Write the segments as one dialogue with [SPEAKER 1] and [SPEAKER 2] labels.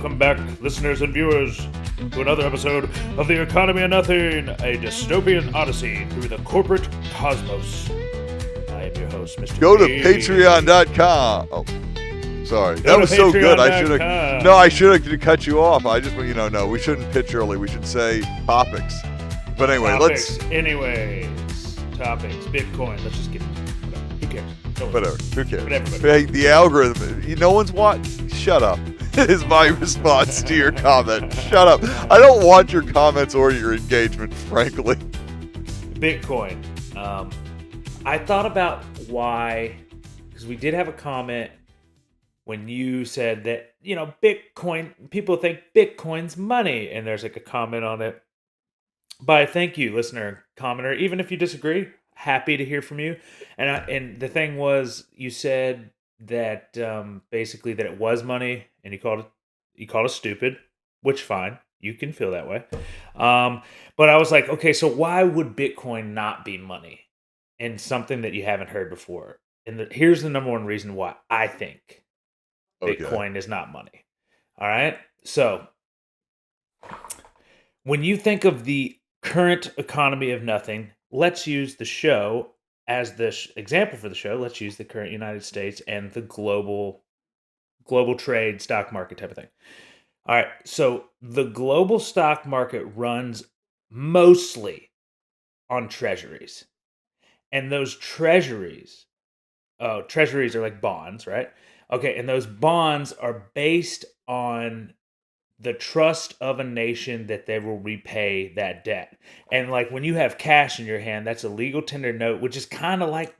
[SPEAKER 1] welcome back, listeners and viewers, to another episode of The Economy of Nothing, a dystopian odyssey through the corporate cosmos. I am your host, Mr.
[SPEAKER 2] Go to
[SPEAKER 1] B.
[SPEAKER 2] patreon.com. Oh, sorry. That was so good. I should have cut you off. I just, no, we shouldn't pitch early. We should say topics. But anyway,
[SPEAKER 1] Topics, Bitcoin. Let's just get into it. Who cares?
[SPEAKER 2] Whatever. Who cares?
[SPEAKER 1] Whatever.
[SPEAKER 2] Hey, the algorithm. No one's watching. Shut up. Is my response to your comment. Shut up. I don't want your comments or your engagement, frankly.
[SPEAKER 1] Bitcoin. I thought about why, because we did have a comment when you said that, Bitcoin, people think Bitcoin's money, and there's like a comment on it by thank you, listener, commenter. Even if you disagree, happy to hear from you. And the thing was, you said that basically that it was money, and you called it stupid, which fine, you can feel that way. But I was like, okay, so why would Bitcoin not be money? And something that you haven't heard before. And here's the number one reason why I think Bitcoin is not money. All right, so when you think of the current economy of nothing, let's use the show as the example for the show. Let's use the current United States and the global trade stock market type of thing. All right, so the global stock market runs mostly on treasuries. And those treasuries are like bonds, right? Okay, and those bonds are based on the trust of a nation that they will repay that debt. And like when you have cash in your hand, that's a legal tender note, which is kind of like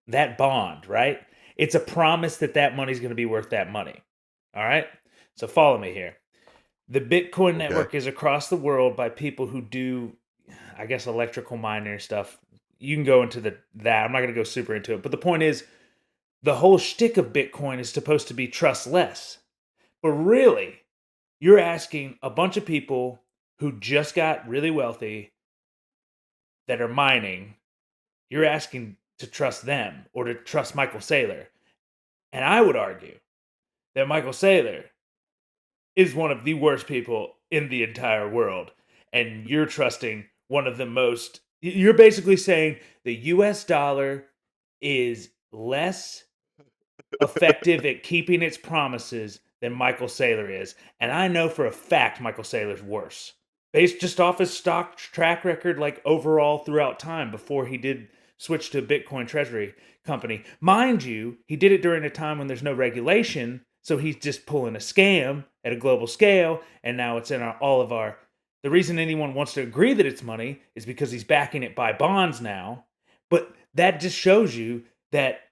[SPEAKER 1] that bond, right? It's a promise that that money's going to be worth that money. All right? So follow me here. The Bitcoin network is across the world by people who do, I guess, electrical mining stuff. You can go into that. I'm not going to go super into it. But the point is, the whole shtick of Bitcoin is supposed to be trustless. But really, you're asking a bunch of people who just got really wealthy that are mining, you're asking to trust them or to trust Michael Saylor. And I would argue that Michael Saylor is one of the worst people in the entire world. And you're trusting one of the most... You're basically saying the US dollar is less effective at keeping its promises than Michael Saylor is. And I know for a fact Michael Saylor's worse. Based just off his stock track record, like overall throughout time before he did switch to a Bitcoin treasury company. Mind you, he did it during a time when there's no regulation. So he's just pulling a scam at a global scale. And now it's in all of our... The reason anyone wants to agree that it's money is because he's backing it by bonds now. But that just shows you that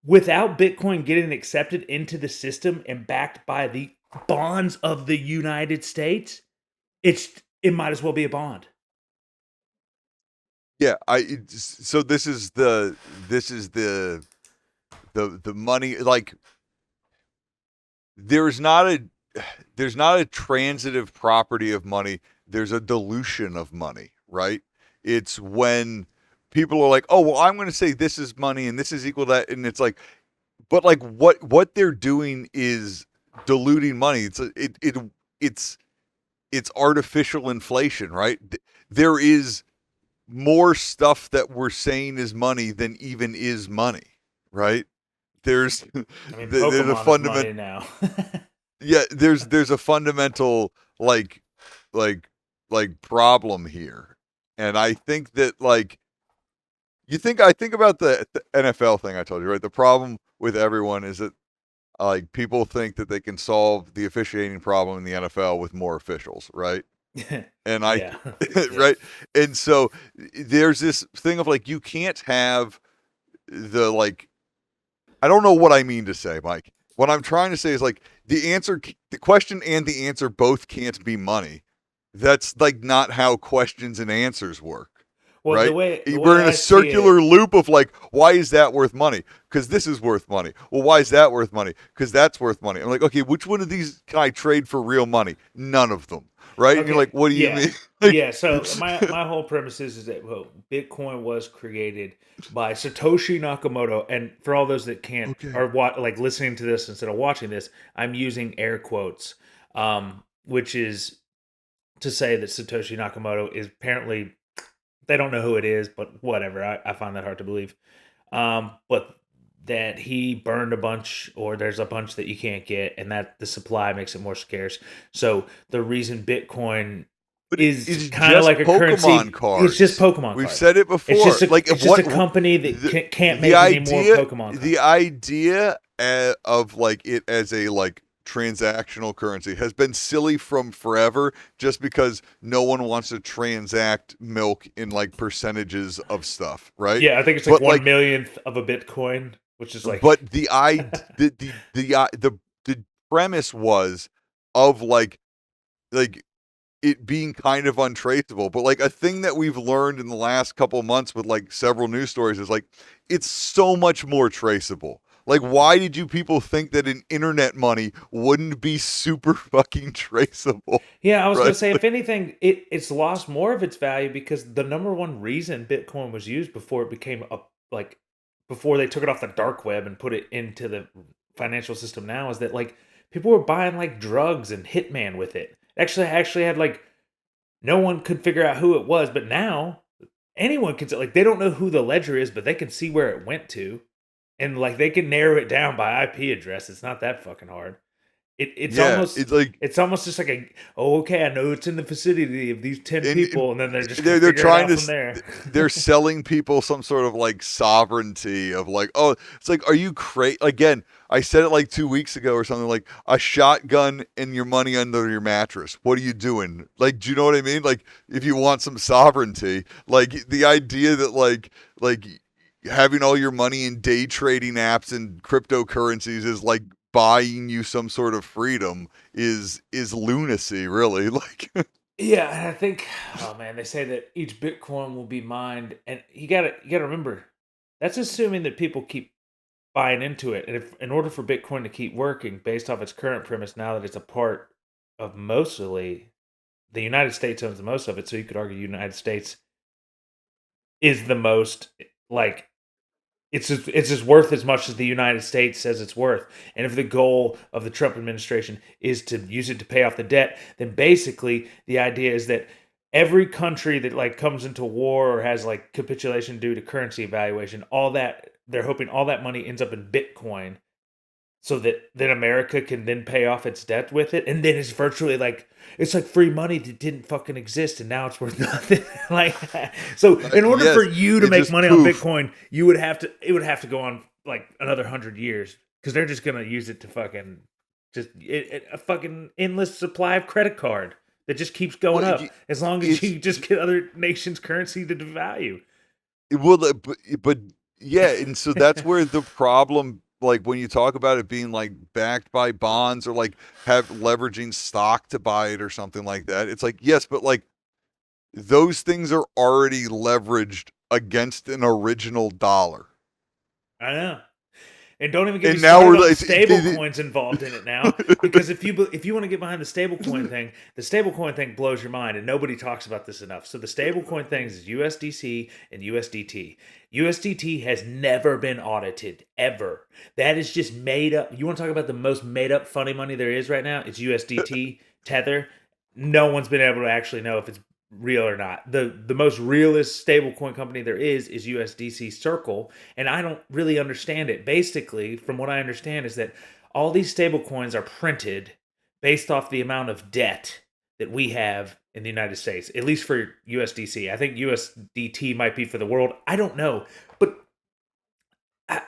[SPEAKER 1] without Bitcoin getting accepted into the system and backed by the bonds of the United States, it might as well be a bond.
[SPEAKER 2] Yeah, so this is the money, like there's not a transitive property of money. There's a dilution of money, right? It's when people are like, oh, well, I'm going to say this is money and this is equal to that. And it's like, but like what they're doing is diluting money. It's artificial inflation, right? There is more stuff that we're saying is money than even is money, right? There's there's a fundamental
[SPEAKER 1] now.
[SPEAKER 2] Yeah, there's a fundamental like problem here. And I think that like I think about the NFL thing I told you, right? The problem with everyone is that like people think that they can solve the officiating problem in the NFL with more officials, right? And right? And so there's this thing of like you can't have the like I don't know what I mean to say, Mike. What I'm trying to say is like the question and the answer both can't be money. That's like not how questions and answers work. Well, right? We're in a circular loop of like, why is that worth money? Because this is worth money. Well, why is that worth money? Because that's worth money. I'm like, okay, which one of these can I trade for real money? None of them. Right? Okay. And you're like, what do you mean?
[SPEAKER 1] Yeah, so my whole premise is that Bitcoin was created by Satoshi Nakamoto. And for all those that can't are like listening to this instead of watching this, I'm using air quotes. which is to say that Satoshi Nakamoto is apparently, they don't know who it is, but whatever. I find that hard to believe. But that he burned a bunch, or there's a bunch that you can't get, and that the supply makes it more scarce. So the reason Bitcoin
[SPEAKER 2] But
[SPEAKER 1] is
[SPEAKER 2] it's
[SPEAKER 1] kind of
[SPEAKER 2] just
[SPEAKER 1] like a
[SPEAKER 2] Pokemon
[SPEAKER 1] currency, it's just
[SPEAKER 2] cards.
[SPEAKER 1] Pokemon
[SPEAKER 2] We've
[SPEAKER 1] cards.
[SPEAKER 2] said it
[SPEAKER 1] It's just
[SPEAKER 2] before.
[SPEAKER 1] a
[SPEAKER 2] Like
[SPEAKER 1] it's just
[SPEAKER 2] what
[SPEAKER 1] a company that can't
[SPEAKER 2] the
[SPEAKER 1] make any more
[SPEAKER 2] idea
[SPEAKER 1] Pokemon cards.
[SPEAKER 2] the idea of like it as a like transactional currency has been silly from forever, just because no one wants to transact milk in like percentages of stuff, right?
[SPEAKER 1] Yeah, I think it's like
[SPEAKER 2] But
[SPEAKER 1] one
[SPEAKER 2] like
[SPEAKER 1] millionth of a Bitcoin, which is like
[SPEAKER 2] but the premise was of like it being kind of untraceable. But like a thing that we've learned in the last couple of months with like several news stories is like it's so much more traceable. Like, why did you people think that an internet money wouldn't be super fucking traceable?
[SPEAKER 1] yeah, I was gonna
[SPEAKER 2] Right?
[SPEAKER 1] say, if anything, it's lost more of its value because the number one reason Bitcoin was used before it became a like before they took it off the dark web and put it into the financial system now is that like people were buying like drugs and Hitman with it. Actually had like no one could figure out who it was, but now anyone can like they don't know who the ledger is, but they can see where it went to, and like they can narrow it down by IP address. It's not that fucking hard. It's
[SPEAKER 2] Yeah,
[SPEAKER 1] almost
[SPEAKER 2] it's like
[SPEAKER 1] it's almost just like a, oh, okay, I know it's in the vicinity of these 10
[SPEAKER 2] and
[SPEAKER 1] people, and then they're just gonna
[SPEAKER 2] they're
[SPEAKER 1] figure it
[SPEAKER 2] trying
[SPEAKER 1] out
[SPEAKER 2] to
[SPEAKER 1] from there.
[SPEAKER 2] they're selling people some sort of like sovereignty of like, oh, it's like, are you crazy? Again, I said it like 2 weeks ago or something, like a shotgun and your money under your mattress. What are you doing? Like, do you know what I mean? Like, if you want some sovereignty, like the idea that like having all your money in day trading apps and cryptocurrencies is like buying you some sort of freedom is lunacy, really. Like,
[SPEAKER 1] Yeah, and I think, oh man, they say that each Bitcoin will be mined, and you gotta remember that's assuming that people keep buying into it, and if in order for Bitcoin to keep working based off its current premise, now that it's a part of mostly the United States owns the most of it, so you could argue United States is the most like it's just worth as much as the United States says it's worth. And if the goal of the Trump administration is to use it to pay off the debt, then basically the idea is that every country that like comes into war or has like capitulation due to currency evaluation, all that they're hoping all that money ends up in Bitcoin so that then America can then pay off its debt with it, and then it's virtually like it's like free money that didn't fucking exist, and now it's worth nothing. Like, so in order for
[SPEAKER 2] yes,
[SPEAKER 1] you to
[SPEAKER 2] it
[SPEAKER 1] make
[SPEAKER 2] just
[SPEAKER 1] money on
[SPEAKER 2] poof.
[SPEAKER 1] Bitcoin, you would have to it would have to go on like another 100 years because they're just gonna use it to fucking a fucking endless supply of credit card that just keeps going
[SPEAKER 2] Well,
[SPEAKER 1] up as long as
[SPEAKER 2] it's
[SPEAKER 1] you just get other nations' currency to devalue.
[SPEAKER 2] well, but yeah, and so that's where the problem, like when you talk about it being like backed by bonds or like have leveraging stock to buy it or something like that. It's like yes, but like those things are already leveraged against an original dollar.
[SPEAKER 1] I know. And don't even get me
[SPEAKER 2] And now
[SPEAKER 1] started on
[SPEAKER 2] we're
[SPEAKER 1] the
[SPEAKER 2] like,
[SPEAKER 1] stable coins involved in it now, because if you want to get behind the stable coin thing blows your mind, and nobody talks about this enough. So the stable coin things is USDC and USDT. USDT has never been audited ever. That is just made up. You want to talk about the most made up funny money there is right now? It's USDT Tether. No one's been able to actually know if it's real or not. The most realist stablecoin company there is USDC Circle, and I don't really understand it. Basically, from what I understand, is that all these stablecoins are printed based off the amount of debt that we have in the United States, at least for USDC. I think USDT might be for the world. I don't know, but I,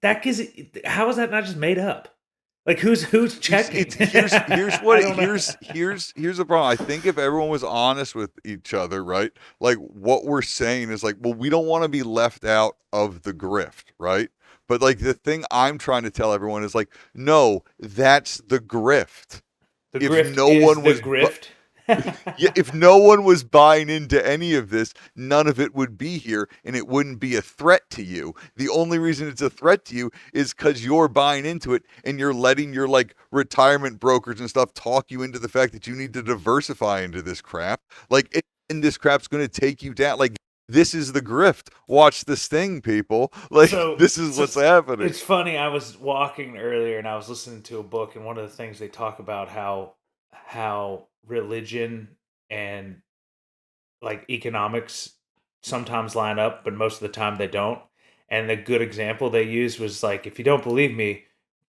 [SPEAKER 1] that gives it. How is that not just made up? Like who's checking?
[SPEAKER 2] it's here's
[SPEAKER 1] I
[SPEAKER 2] what
[SPEAKER 1] don't know.
[SPEAKER 2] here's the problem. I think if everyone was honest with each other, right? Like what we're saying is like, well, we don't want to be left out of the grift, right? But like the thing I'm trying to tell everyone is like, no, that's the grift.
[SPEAKER 1] The
[SPEAKER 2] If
[SPEAKER 1] grift
[SPEAKER 2] no
[SPEAKER 1] is
[SPEAKER 2] one
[SPEAKER 1] the
[SPEAKER 2] was
[SPEAKER 1] grift.
[SPEAKER 2] Yeah, if no one was buying into any of this, none of it would be here and it wouldn't be a threat to you. The only reason it's a threat to you is because you're buying into it and you're letting your like retirement brokers and stuff talk you into the fact that you need to diversify into this crap. And this crap's going to take you down. Like, this is the grift. Watch this thing, people. Like,
[SPEAKER 1] So,
[SPEAKER 2] this is
[SPEAKER 1] so
[SPEAKER 2] what's happening.
[SPEAKER 1] it's funny. I was walking earlier and I was listening to a book, and one of the things they talk about how how religion and like economics sometimes line up, but most of the time they don't. And a good example they used was like, if you don't believe me,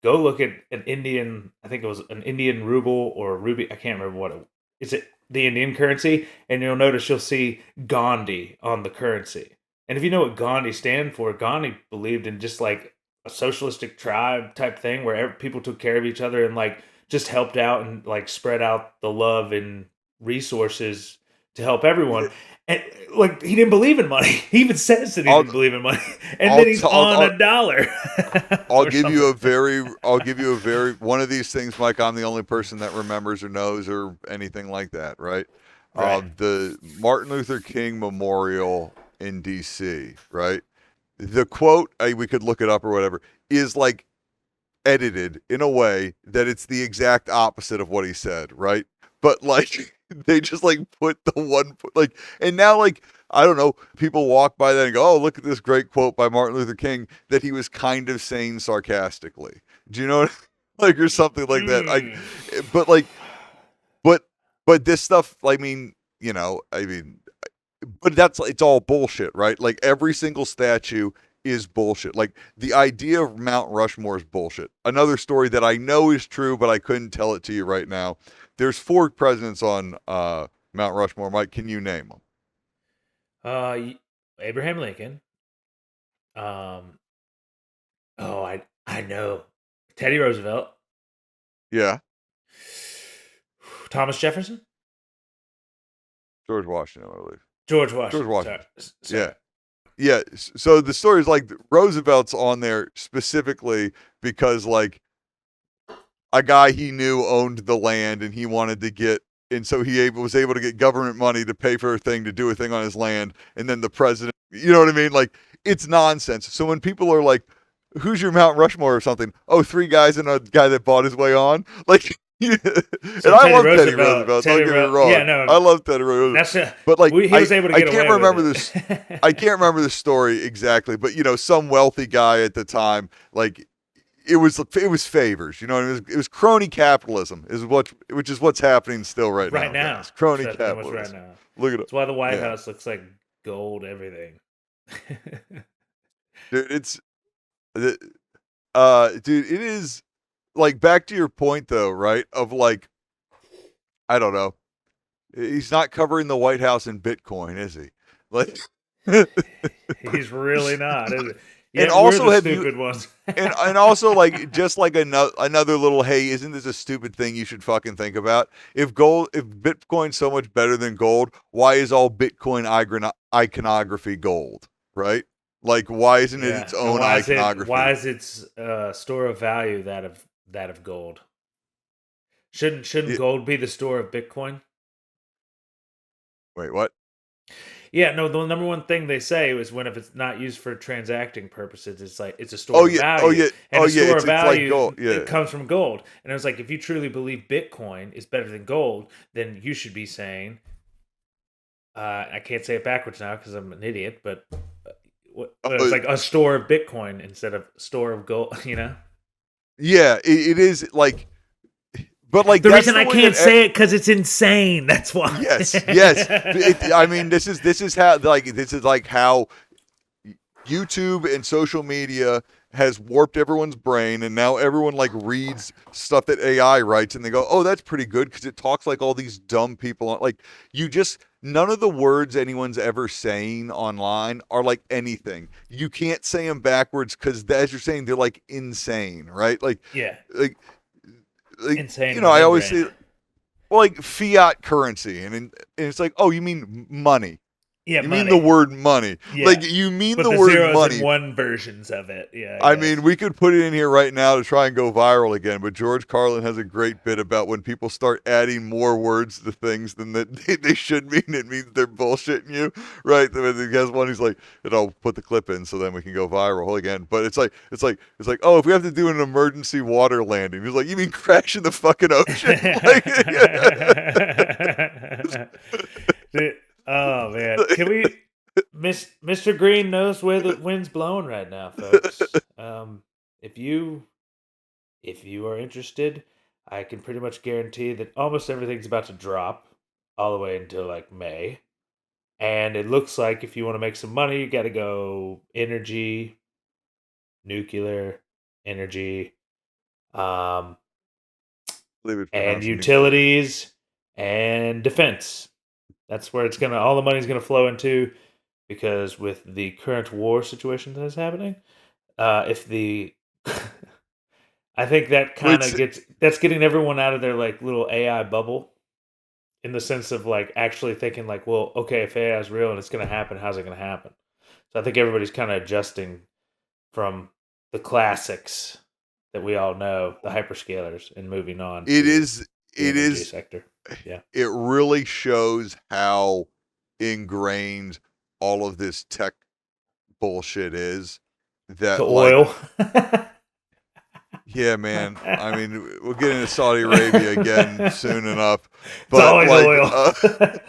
[SPEAKER 1] go look at an Indian. I think it was an Indian ruble or a rupee. I can't remember what it is. It the Indian currency, and you'll see Gandhi on the currency. And if you know what Gandhi stand for, Gandhi believed in just like a socialistic tribe type thing where people took care of each other and like just helped out and like spread out the love and resources to help everyone.
[SPEAKER 2] Yeah.
[SPEAKER 1] And like he didn't believe in money. He even says that he
[SPEAKER 2] I'll
[SPEAKER 1] didn't believe in money, and
[SPEAKER 2] I'll
[SPEAKER 1] then he's
[SPEAKER 2] t-
[SPEAKER 1] on a dollar.
[SPEAKER 2] I'll
[SPEAKER 1] Or
[SPEAKER 2] give you
[SPEAKER 1] something.
[SPEAKER 2] a very one of these things, Mike. I'm the only person that remembers or knows or anything like that, right?
[SPEAKER 1] Right.
[SPEAKER 2] The Martin Luther King Memorial in D.C., right? The quote, we could look it up or whatever, is like edited in a way that it's the exact opposite of what he said, right? But like they just like put the one like, and now like I don't know, people walk by that and go, "Oh, look at this great quote by Martin Luther King that he was kind of saying sarcastically." Do you know what like or something like that?
[SPEAKER 1] Mm.
[SPEAKER 2] But like but but this stuff, I mean, but it's all bullshit, right? Like every single statue is bullshit. Like the idea of Mount Rushmore is bullshit. Another story that I know is true, but I couldn't tell it to you right now. There's 4 presidents on Mount Rushmore. Mike, can you name them?
[SPEAKER 1] Uh, Abraham Lincoln. Um. Oh, I know. Teddy Roosevelt.
[SPEAKER 2] Yeah,
[SPEAKER 1] Thomas Jefferson.
[SPEAKER 2] George Washington, I believe.
[SPEAKER 1] George
[SPEAKER 2] George
[SPEAKER 1] Washington. Sorry.
[SPEAKER 2] Washington. Yeah.
[SPEAKER 1] Sorry.
[SPEAKER 2] Yeah. So the story is like Roosevelt's on there specifically because like a guy he knew owned the land and he wanted to get and so was able to get government money to pay for a thing to do a thing on his land and then the president, you know what I mean, like it's nonsense. So when people are like, who's your Mount Rushmore or something, oh, 3 guys and a guy that bought his way on, like and
[SPEAKER 1] So
[SPEAKER 2] I
[SPEAKER 1] Teddy
[SPEAKER 2] love Teddy
[SPEAKER 1] Roosevelt.
[SPEAKER 2] Roosevelt, don't get me
[SPEAKER 1] Yeah,
[SPEAKER 2] wrong,
[SPEAKER 1] no,
[SPEAKER 2] I love Teddy Roosevelt,
[SPEAKER 1] that's a.
[SPEAKER 2] but like
[SPEAKER 1] He was able to
[SPEAKER 2] I
[SPEAKER 1] get
[SPEAKER 2] can't
[SPEAKER 1] away with
[SPEAKER 2] remember this,
[SPEAKER 1] it.
[SPEAKER 2] I can't remember the story exactly, but some wealthy guy at the time, like it was favors, you know. It was crony capitalism, which is what's happening still right
[SPEAKER 1] Right
[SPEAKER 2] now,
[SPEAKER 1] now.
[SPEAKER 2] guys. Crony
[SPEAKER 1] That's pretty much right
[SPEAKER 2] capitalism.
[SPEAKER 1] now.
[SPEAKER 2] Look at it.
[SPEAKER 1] That's why the White
[SPEAKER 2] Yeah,
[SPEAKER 1] House looks like gold everything.
[SPEAKER 2] dude, dude, it is like back to your point though, right? Of like, I don't know, he's not covering the White House in Bitcoin, is he? Like,
[SPEAKER 1] He's really not, is it?
[SPEAKER 2] and
[SPEAKER 1] Yet we're
[SPEAKER 2] also
[SPEAKER 1] the
[SPEAKER 2] have you
[SPEAKER 1] stupid ones.
[SPEAKER 2] and also like just like another little, hey, isn't this a stupid thing you should fucking think about? If Bitcoin's so much better than gold, why is all Bitcoin iconography gold, right? Like why isn't it its
[SPEAKER 1] Yeah, and
[SPEAKER 2] own
[SPEAKER 1] why
[SPEAKER 2] iconography?
[SPEAKER 1] is its store of value that of gold? Shouldn't
[SPEAKER 2] Yeah,
[SPEAKER 1] gold be the store of Bitcoin?
[SPEAKER 2] wait, what?
[SPEAKER 1] Yeah, no. The number one thing they say is when if it's not used for transacting purposes, it's like it's a
[SPEAKER 2] Oh
[SPEAKER 1] store of
[SPEAKER 2] yeah, oh
[SPEAKER 1] value,
[SPEAKER 2] yeah,
[SPEAKER 1] and
[SPEAKER 2] oh
[SPEAKER 1] a
[SPEAKER 2] yeah.
[SPEAKER 1] store of
[SPEAKER 2] It's like
[SPEAKER 1] value
[SPEAKER 2] gold. Yeah,
[SPEAKER 1] it comes from gold. And it was like if you truly believe Bitcoin is better than gold, then you should be saying, I can't say it backwards now because I'm an idiot, but it's
[SPEAKER 2] uh,
[SPEAKER 1] like a store of Bitcoin instead of store of gold. You know.
[SPEAKER 2] yeah. It is like, but like
[SPEAKER 1] The
[SPEAKER 2] that's
[SPEAKER 1] reason
[SPEAKER 2] the
[SPEAKER 1] I
[SPEAKER 2] way that.
[SPEAKER 1] can't say it because it's insane. That's why.
[SPEAKER 2] Yes, yes. I mean, this is like how YouTube and social media has warped everyone's brain, and now everyone like reads stuff that AI writes, and they go, "Oh, that's pretty good," because it talks like all these dumb people. Like none of the words anyone's ever saying online are like anything. You can't say them backwards because, as you're saying, they're like insane, right?
[SPEAKER 1] Yeah,
[SPEAKER 2] Like,
[SPEAKER 1] insane in the
[SPEAKER 2] I always
[SPEAKER 1] membrane.
[SPEAKER 2] say, well, like fiat currency, and it's like, oh, you mean money?
[SPEAKER 1] Yeah,
[SPEAKER 2] You mean the
[SPEAKER 1] money.
[SPEAKER 2] word money?
[SPEAKER 1] Yeah,
[SPEAKER 2] Like you mean
[SPEAKER 1] but
[SPEAKER 2] the
[SPEAKER 1] the
[SPEAKER 2] word
[SPEAKER 1] zeros and
[SPEAKER 2] money?
[SPEAKER 1] one versions of it. Yeah, I
[SPEAKER 2] I mean,
[SPEAKER 1] guess.
[SPEAKER 2] we could put it in here right now to try and go viral again, but George Carlin has a great bit about when people start adding more words to things than that they should mean. It means they're bullshitting you, right? He has one. He's like, and I'll put the clip in so then we can go viral again. But it's like, oh, if we have to do an emergency water landing, he's like, you mean crash in the fucking ocean?
[SPEAKER 1] Dude, oh man, can we? Mr. Green knows where the wind's blowing right now, folks. If you are interested, I can pretty much guarantee that almost everything's about to drop all the way until like May. And it looks like if you want to make some money, you got to go energy, nuclear, energy, um,
[SPEAKER 2] I believe it's
[SPEAKER 1] and
[SPEAKER 2] pronounced nuclear.
[SPEAKER 1] utilities and defense. That's where it's gonna all the money's gonna flow into, because with the current war situation that is happening, if the I think that kind
[SPEAKER 2] Which
[SPEAKER 1] of gets that's getting everyone out of their like little AI bubble, in the sense of like actually thinking like, well, okay, if AI is real and it's gonna happen, how's it gonna happen? So I think everybody's kind of adjusting from the classics that we all know, the hyperscalers, and moving on
[SPEAKER 2] it
[SPEAKER 1] to
[SPEAKER 2] is,
[SPEAKER 1] the
[SPEAKER 2] it
[SPEAKER 1] energy
[SPEAKER 2] is,
[SPEAKER 1] sector. Yeah.
[SPEAKER 2] it really shows how ingrained all of this tech bullshit is.
[SPEAKER 1] To
[SPEAKER 2] That like,
[SPEAKER 1] oil.
[SPEAKER 2] yeah, man. I mean, we'll get into Saudi Arabia again soon enough,
[SPEAKER 1] It's
[SPEAKER 2] but
[SPEAKER 1] always oil.
[SPEAKER 2] but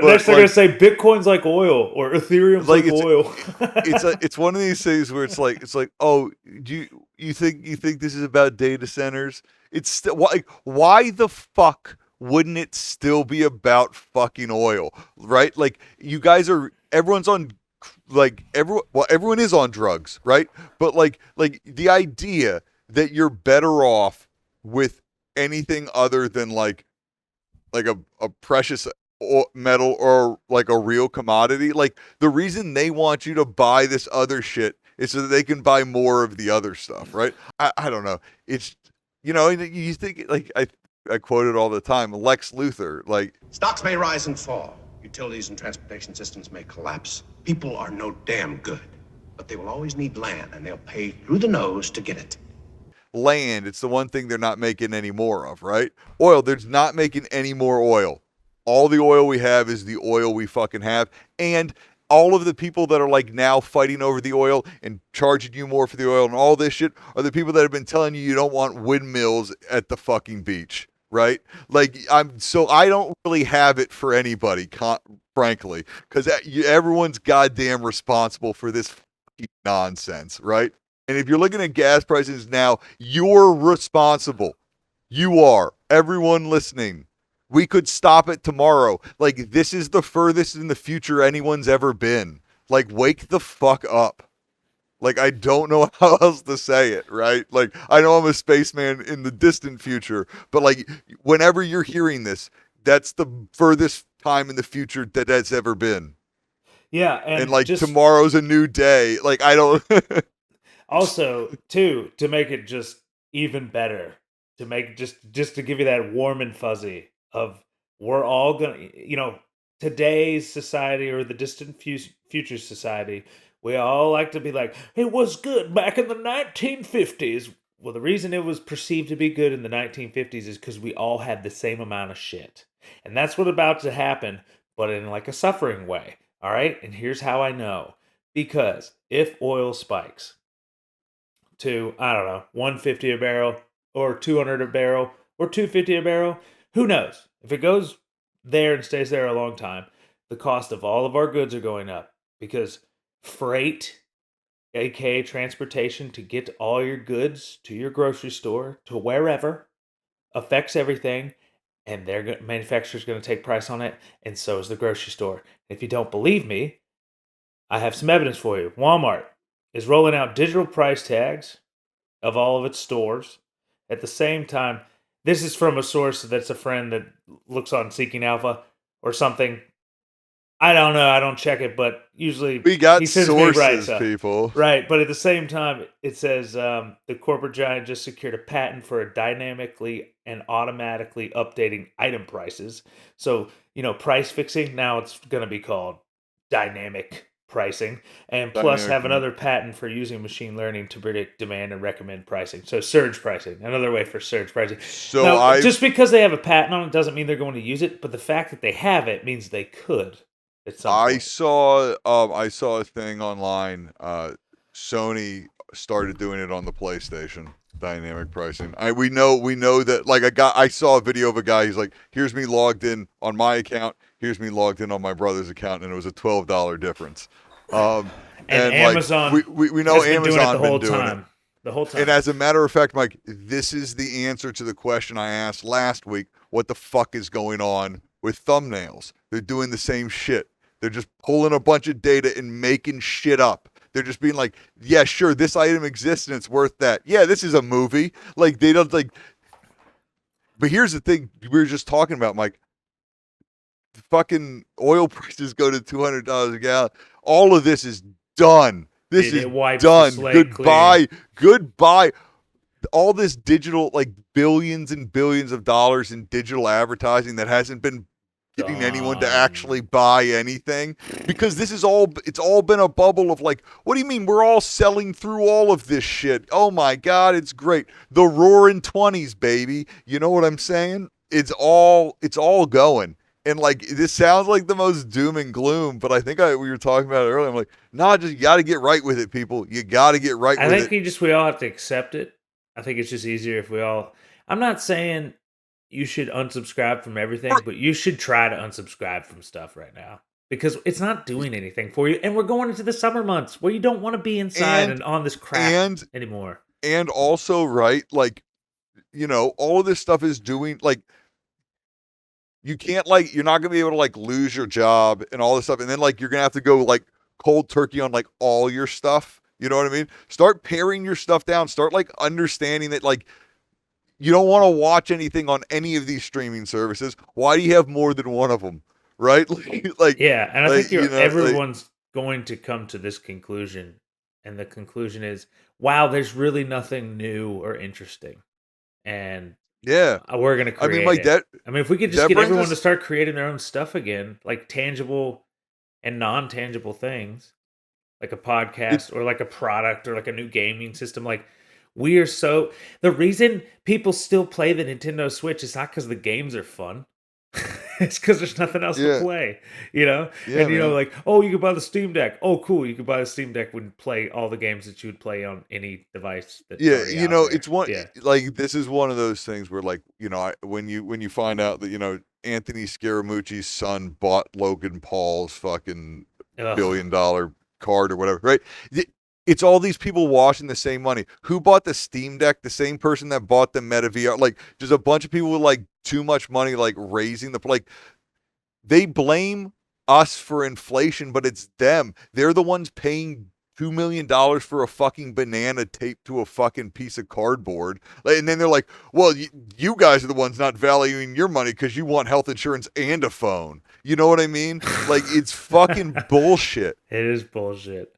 [SPEAKER 1] Next they're gonna say Bitcoin's like oil or Ethereum's
[SPEAKER 2] like
[SPEAKER 1] like oil.
[SPEAKER 2] it's one of these things where it's like, oh, do you think this is about data centers? It's still, why the fuck wouldn't it still be about fucking oil, right? Like, you guys are, everyone's on, like, everyone is on drugs, right? But like the idea that you're better off with anything other than like a precious metal or like a real commodity. Like, the reason they want you to buy this other shit is so that they can buy more of the other stuff, right? I don't know. It's, you think, like, I quote it all the time, Lex Luthor, like,
[SPEAKER 3] Stocks may rise and fall. Utilities and transportation systems may collapse. People are no damn good. But they will always need land, and they'll pay through the nose to get it.
[SPEAKER 2] land, it's the one thing they're not making any more of, right? Oil, there's not making any more oil. All the oil we have is the oil we fucking have. And all of the people that are like now fighting over the oil and charging you more for the oil and all this shit are the people that have been telling you don't want windmills at the fucking beach, right? Like, I don't really have it for anybody, frankly, because everyone's goddamn responsible for this fucking nonsense, right? And if you're looking at gas prices now, you're responsible. You are. Everyone listening. We could stop it tomorrow. Like, this is the furthest in the future anyone's ever been. Like, wake the fuck up. Like, I don't know how else to say it, right? Like, I know I'm a spaceman in the distant future, but like, whenever you're hearing this, that's the furthest time in the future that that's ever been.
[SPEAKER 1] Yeah,
[SPEAKER 2] And
[SPEAKER 1] and
[SPEAKER 2] like,
[SPEAKER 1] just
[SPEAKER 2] tomorrow's a new day. Like, I don't.
[SPEAKER 1] also too, to make it just even better, to make just to give you that warm and fuzzy of, we're all gonna, today's society or the distant future society, we all like to be like, it was good back in the 1950s. Well, the reason it was perceived to be good in the 1950s is because we all had the same amount of shit. And that's what's about to happen, but in like a suffering way. All right. And here's how I know. Because if oil spikes to, I don't know, 150 a barrel or 200 a barrel or 250 a barrel, who knows? If it goes there and stays there a long time, the cost of all of our goods are going up, because freight, aka transportation to get all your goods to your grocery store, to wherever, affects everything, and manufacturer's going to take price on it, and so is the grocery store. If you don't believe me, I have some evidence for you. Walmart is rolling out digital price tags of all of its stores. At the same time, this is from a source that's a friend that looks on Seeking Alpha or something. I don't know. I don't check it, but usually
[SPEAKER 2] We got
[SPEAKER 1] he sends me right
[SPEAKER 2] sources,
[SPEAKER 1] stuff.
[SPEAKER 2] people.
[SPEAKER 1] Right, but at the same time, it says the corporate giant just secured a patent for a dynamically and automatically updating item prices. So, price fixing, now it's going to be called dynamic pricing. And plus,
[SPEAKER 2] Dynamic
[SPEAKER 1] have
[SPEAKER 2] demand.
[SPEAKER 1] another patent for using machine learning to predict demand and recommend pricing. So, surge pricing, another way for surge pricing.
[SPEAKER 2] So
[SPEAKER 1] Now,
[SPEAKER 2] I've
[SPEAKER 1] just because they have a patent on it doesn't mean they're going to use it, but the fact that they have it means they could at some
[SPEAKER 2] I
[SPEAKER 1] point.
[SPEAKER 2] saw I saw a thing online. Sony started doing it on the PlayStation. Dynamic pricing. We know that, like, I saw a video of a guy. He's like, here's me logged in on my account. Here's me logged in on my brother's account, and it was a $12 difference.
[SPEAKER 1] And
[SPEAKER 2] And like, we
[SPEAKER 1] Amazon
[SPEAKER 2] we, we know
[SPEAKER 1] has been doing it the
[SPEAKER 2] Amazon been
[SPEAKER 1] whole
[SPEAKER 2] doing it.
[SPEAKER 1] time. the whole time.
[SPEAKER 2] And as a matter of fact, Mike, this is the answer to the question I asked last week. What the fuck is going on with thumbnails? They're doing the same shit. They're just pulling a bunch of data and making shit up. They're just being like, yeah, sure, this item exists and it's worth that. Yeah, this is a movie. Like, they don't like. But here's the thing we were just talking about, Mike. Fucking oil prices go to $200 a gallon. All of this is done. This is done. Goodbye.
[SPEAKER 1] Clean.
[SPEAKER 2] Goodbye. All this digital, like billions and billions of dollars in digital advertising that hasn't been getting anyone to actually buy anything, because this is all, it's all been a bubble of like, what do you mean we're all selling through all of this shit? Oh my God, it's great. The roaring 20s, baby. You know what I'm saying? It's all going. And like, this sounds like the most doom and gloom, but I think we were talking about it earlier. I'm like, nah, just you got to get right with it, people. You got to get right with it.
[SPEAKER 1] I think we all have to accept it. I think it's just easier if we all. I'm not saying you should unsubscribe from everything, but you should try to unsubscribe from stuff right now because it's not doing anything for you. And we're going into the summer months where you don't want to be inside and on this crap anymore.
[SPEAKER 2] And also, right, like, you know, all of this stuff is doing like. You can't like, you're not going to be able to like lose your job and all this stuff. And then like, you're going to have to go like cold turkey on like all your stuff. You know what I mean? Start paring your stuff down. Start like understanding that like, you don't want to watch anything on any of these streaming services. Why do you have more than one of them? Right? Like,
[SPEAKER 1] yeah. And I think everyone's
[SPEAKER 2] like,
[SPEAKER 1] going to come to this conclusion. And the conclusion is, wow, there's really nothing new or interesting. And
[SPEAKER 2] yeah,
[SPEAKER 1] we're gonna create.
[SPEAKER 2] I mean, like
[SPEAKER 1] that. I mean, if we could just get everyone to start creating their own stuff again, like tangible and non-tangible things, like a podcast or like a product or like a new gaming system. Like we are so. The reason people still play the Nintendo Switch is not because the games are fun. It's because there's nothing else to play, you know?
[SPEAKER 2] Yeah,
[SPEAKER 1] and, you know, like, oh, you can buy the Steam Deck. Oh, cool. You can buy the Steam Deck and play all the games that you would play on any device. That's
[SPEAKER 2] you know, it's one, like, this is one of those things where, like, you know, when you find out that, you know, Anthony Scaramucci's son bought Logan Paul's fucking $1 billion card or whatever, right? It's all these people washing the same money. Who bought the Steam Deck? The same person that bought the Meta VR. Like, there's a bunch of people with like too much money, like raising the like. They blame us for inflation, but it's them. They're the ones paying $2 million for a fucking banana taped to a fucking piece of cardboard. And then they're like, well, you guys are the ones not valuing your money because you want health insurance and a phone. You know what I mean? Like, it's fucking bullshit.
[SPEAKER 1] It is bullshit.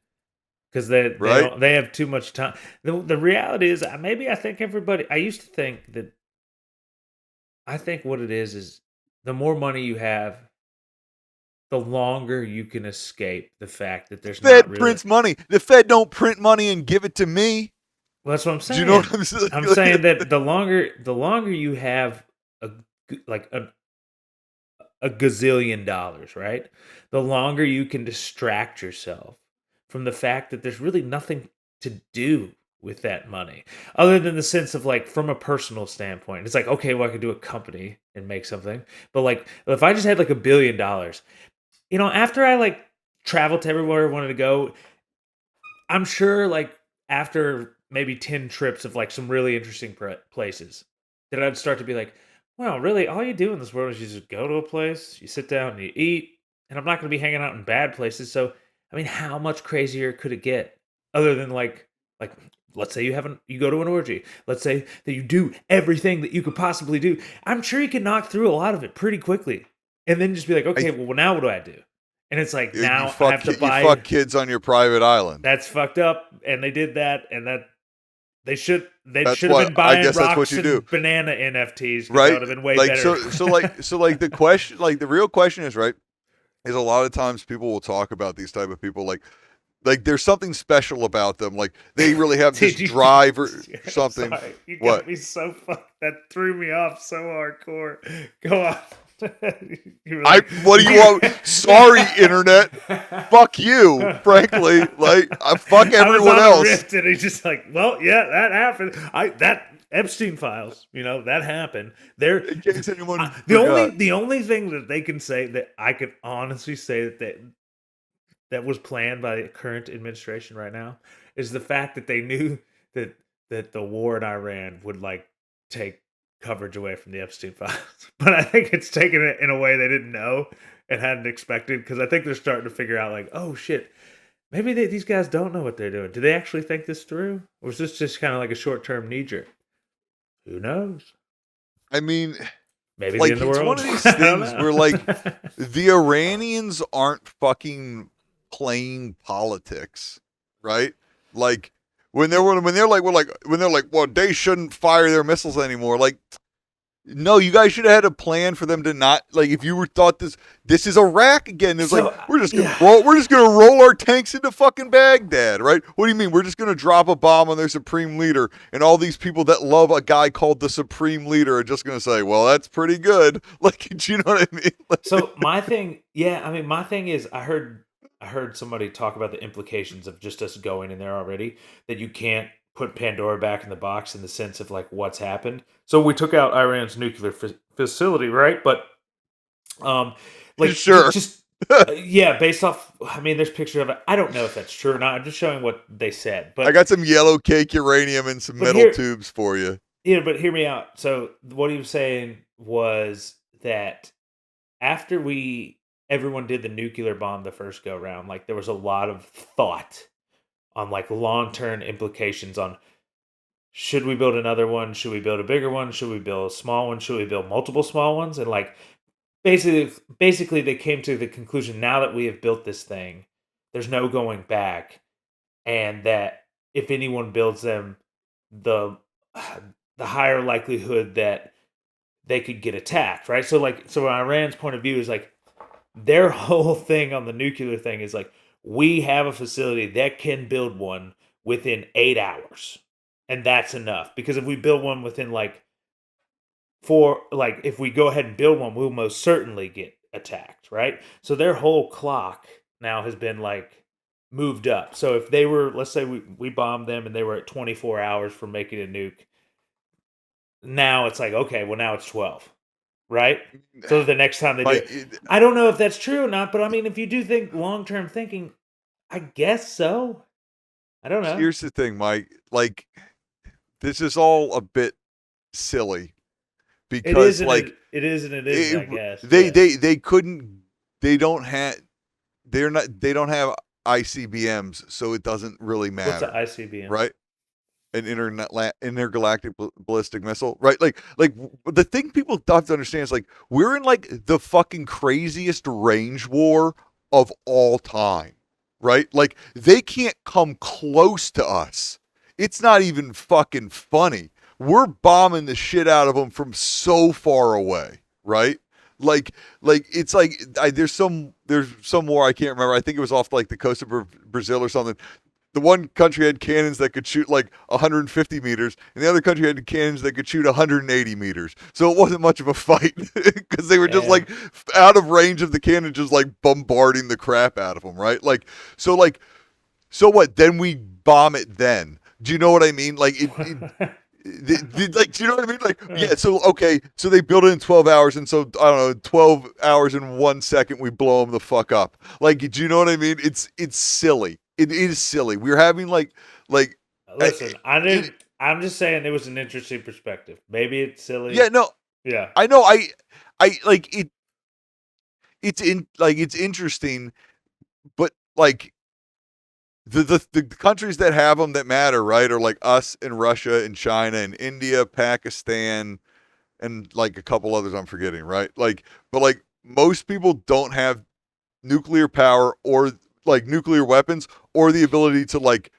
[SPEAKER 1] Because they have too much time. The reality is, maybe I think everybody. I used to think that. I think what it is the more money you have, the longer you can escape the fact that there's
[SPEAKER 2] Fed
[SPEAKER 1] not really...
[SPEAKER 2] prints money. The Fed don't print money and give it to me.
[SPEAKER 1] Well, that's what I'm saying.
[SPEAKER 2] Do you know what I'm saying?
[SPEAKER 1] I'm saying that the longer you have a gazillion dollars, right? The longer you can distract yourself from the fact that there's really nothing to do with that money, other than the sense of like, from a personal standpoint, it's like, okay, well, I could do a company and make something, but like, if I just had like $1 billion, you know, after I like traveled to everywhere I wanted to go, I'm sure like after maybe 10 trips of like some really interesting places, that I'd start to be like, well, really, all you do in this world is you just go to a place, you sit down and you eat, and I'm not going to be hanging out in bad places. So, I mean, how much crazier could it get? Other than like, let's say you go to an orgy. Let's say that you do everything that you could possibly do. I'm sure you can knock through a lot of it pretty quickly, and then just be like, okay, well, now what do I do? And it's like, now I have to buy.
[SPEAKER 2] You fuck kids on your private island.
[SPEAKER 1] That's fucked up, and they did that, and that they should have been buying rocks and banana NFTs.
[SPEAKER 2] Right?
[SPEAKER 1] That would have been way
[SPEAKER 2] like,
[SPEAKER 1] better.
[SPEAKER 2] So like the question, like the real question is, right, is a lot of times people will talk about these type of people like there's something special about them. Like they really have this drive or something.
[SPEAKER 1] Sorry, you got me so fucked. That threw me off so hardcore. Go on.
[SPEAKER 2] Like, what do you want? Sorry, internet. Fuck you. Frankly, like I fuck everyone else.
[SPEAKER 1] Rift and he's just like, well, yeah, that happened. That Epstein files, you know, that happened.
[SPEAKER 2] In case anyone
[SPEAKER 1] the only thing that they can say that I could honestly say that was planned by the current administration right now is the fact that they knew that that the war in Iran would like take coverage away from the Epstein files, but I think it's taken it in a way they didn't know and hadn't expected, because I think they're starting to figure out like, oh shit, maybe these guys don't know what they're doing. Do they actually think this through, or is this just kind of like a short term knee jerk? Who knows?
[SPEAKER 2] I mean,
[SPEAKER 1] Maybe
[SPEAKER 2] like,
[SPEAKER 1] the end of
[SPEAKER 2] it's
[SPEAKER 1] the world.
[SPEAKER 2] one of these
[SPEAKER 1] I don't
[SPEAKER 2] things
[SPEAKER 1] know.
[SPEAKER 2] where, like, the Iranians aren't fucking playing politics, right? Like, when they're like, well, they shouldn't fire their missiles anymore. Like, no, you guys should have had a plan for them to not, like, if you were thought this is Iraq again. It's
[SPEAKER 1] So,
[SPEAKER 2] like, we're just gonna
[SPEAKER 1] yeah.
[SPEAKER 2] roll our tanks into fucking Baghdad, right? What do you mean? We're just gonna drop a bomb on their supreme leader, and all these people that love a guy called the supreme leader are just gonna say, well, that's pretty good. Like, do you know what I mean? Like,
[SPEAKER 1] So my thing, yeah, I mean, my thing is, I heard somebody talk about the implications of just us going in there already, that you can't put Pandora back in the box in the sense of like what's happened. So we took out Iran's nuclear facility, right? But like
[SPEAKER 2] sure.
[SPEAKER 1] just yeah, based off. I mean, there's pictures of it. I don't know if that's true or not. I'm just showing what they said.
[SPEAKER 2] I
[SPEAKER 1] But
[SPEAKER 2] got some yellow cake uranium and some
[SPEAKER 1] but
[SPEAKER 2] metal
[SPEAKER 1] here,
[SPEAKER 2] tubes for you.
[SPEAKER 1] yeah, but hear me out. So what he was saying was that after everyone did the nuclear bomb the first go round, like there was a lot of thought on like long-term implications on, should we build another one? Should we build a bigger one? Should we build a small one? Should we build multiple small ones? And like basically they came to the conclusion, now that we have built this thing, there's no going back, and that if anyone builds them, the the higher likelihood that they could get attacked, right? So Iran's point of view is like, their whole thing on the nuclear thing is like, we have a facility that can build one within 8 hours. And that's enough. Because if we build one within like if we go ahead and build one, we'll most certainly get attacked, right? So their whole clock now has been like moved up. So if they were, let's say we bombed them and they were at 24 hours for making a nuke, now it's like, okay, well now it's 12. Right? So the next time they do it. I don't know if that's true or not, but I mean, if you do think long-term thinking, I guess so. I don't know.
[SPEAKER 2] Here's the thing, Mike. Like, this is all a bit silly because, like,
[SPEAKER 1] it is and it isn't, I guess.
[SPEAKER 2] They couldn't. They don't have ICBMs, so it doesn't really matter.
[SPEAKER 1] What's the ICBM?
[SPEAKER 2] Right? An intergalactic ballistic missile, right? Like the thing people have to understand is, like, we're in like the fucking craziest range war of all time, right? Like, they can't come close to us. It's not even fucking funny. We're bombing the shit out of them from so far away, right? Like it's like there's some war, I can't remember. I think it was off like the coast of Brazil or something. The one country had cannons that could shoot like 150 meters, and the other country had cannons that could shoot 180 meters. So it wasn't much of a fight because they were just like out of range of the cannon, just like bombarding the crap out of them, right? Like, so what? Then we bomb it. Then, do you know what I mean? Like, like, do you know what I mean? Like, yeah. So okay, so they built it in 12 hours, and so I don't know, 12 hours and 1 second, we blow them the fuck up. Like, do you know what I mean? It's silly. It is silly. We're having like.
[SPEAKER 1] Listen, I'm just saying it was an interesting perspective. Maybe it's silly.
[SPEAKER 2] Yeah, no.
[SPEAKER 1] Yeah,
[SPEAKER 2] I know. I like it. It's interesting, but like the countries that have them that matter, right, are like us and Russia and China and India, Pakistan, and like a couple others I'm forgetting, right? Like, but like most people don't have nuclear power or like nuclear weapons or the ability to like